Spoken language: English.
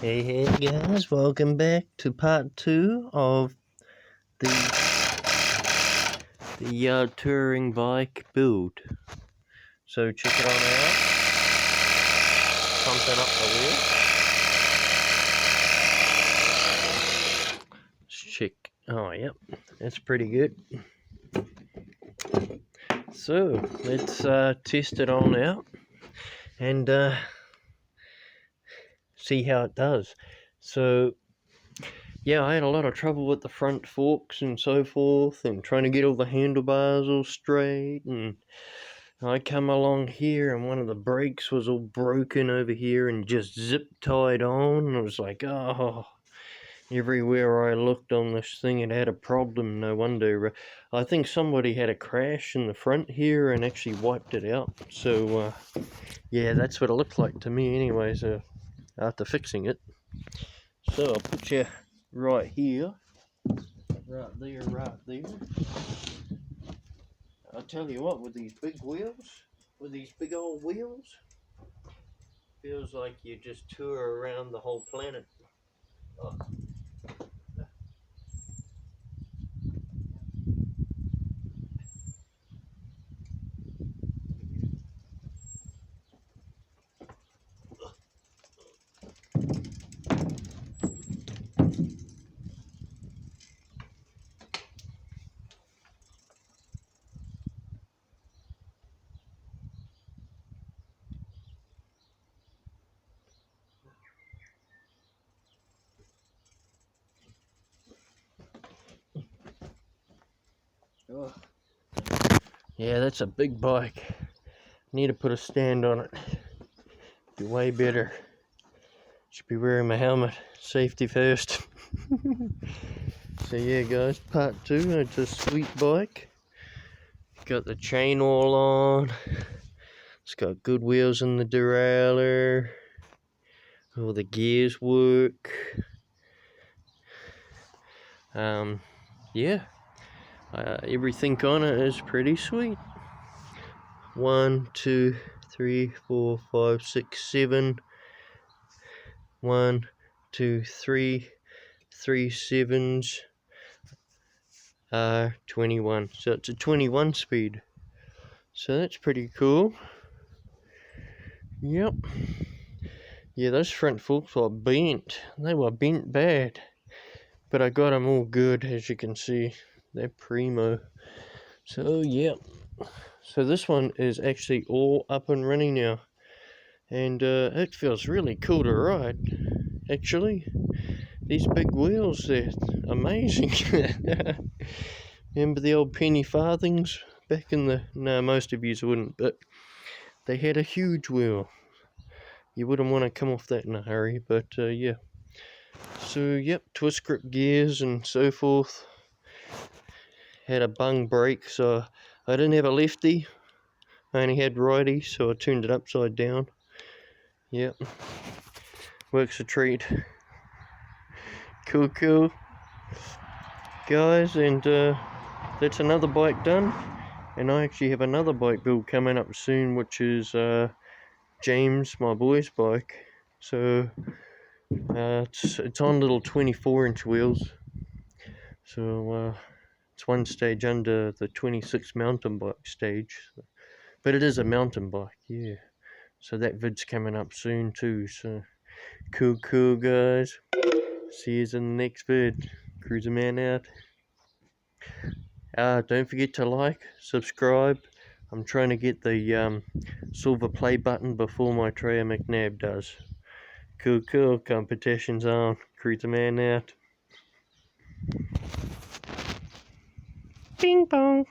Hey guys, welcome back to part 2 of the touring bike build. So check it on out. Pumping up the wheel. Let's check. Oh yep, that's pretty good. So let's test it on out and see how it does. So yeah, I had a lot of trouble with the front forks and so forth, and trying to get all the handlebars all straight, and I come along here and one of the brakes was all broken over here and just zip tied on, and I was like, oh, everywhere I looked on this thing it had a problem, no wonder. I think somebody had a crash in the front here and actually wiped it out, so yeah, that's what it looked like to me anyways, after fixing it. So I'll put you right here, right there. I'll tell you what, with these big wheels, with these big old wheels, feels like you just tour around the whole planet. Oh. Oh. Yeah, that's a big bike. Need to put a stand on it. Be way better. Should be wearing my helmet. Safety first. So yeah guys, part 2. It's a sweet bike. Got the chain all on. It's got good wheels in the derailleur. All the gears work. Yeah. Everything on it is pretty sweet. 1, 2, 3, 4, 5, 6, 7. 1, 2, 3 sevens, 21. So it's a 21 speed. So that's pretty cool. Yep. Yeah, those front forks were bent. They were bent bad. But I got them all good, as you can see. They're primo. So, yeah. So this one is actually all up and running now. And it feels really cool to ride, actually. These big wheels, they're amazing. Remember the old penny farthings back in the... No, most of you wouldn't, but they had a huge wheel. You wouldn't want to come off that in a hurry, but yeah. So, yep, twist grip gears and so forth. Had a bung brake, so I didn't have a lefty. I only had righty, so I turned it upside down. Yep. Works a treat. Cool. Guys, and that's another bike done. And I actually have another bike build coming up soon, which is James, my boy's bike. So it's on little 24-inch wheels. So it's one stage under the 26 mountain bike stage. But it is a mountain bike, yeah. So that vid's coming up soon too. So cool guys. See you in the next vid. Cruiserman out. Don't forget to like, subscribe. I'm trying to get the silver play button before my Treya McNabb does. Cool. Competition's on. Cruiserman out. Bing bong.